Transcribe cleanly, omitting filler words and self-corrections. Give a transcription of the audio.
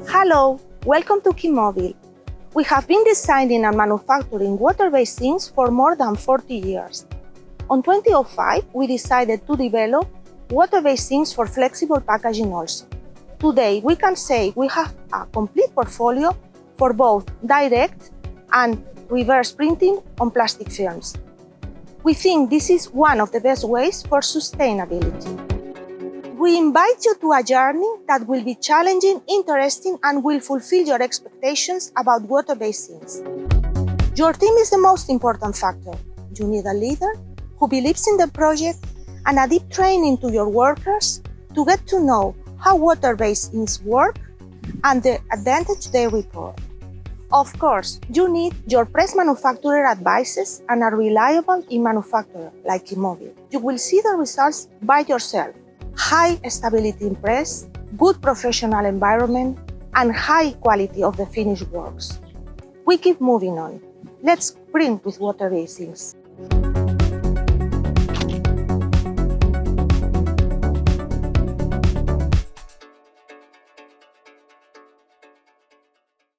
Hello, welcome to Quimovil. We have been designing and manufacturing water-based sinks for more than 40 years. On 2005, we decided to develop water-based sinks for flexible packaging also. Today, we can say we have a complete portfolio for both direct and reverse printing on plastic films. We think this is one of the best ways for sustainability. We invite you to a journey that will be challenging, interesting, and will fulfill your expectations about water-based sinks. Your team is the most important factor. You need a leader who believes in the project and a deep training to your workers to get to know how water-based sinks work and the advantage they report. Of course, you need your press manufacturer advices and a reliable e-manufacturer like Quimovil. You will see the results by yourself. High stability in press, good professional environment, and high quality of the finished works. We keep moving on. Let's print with water-based sinks.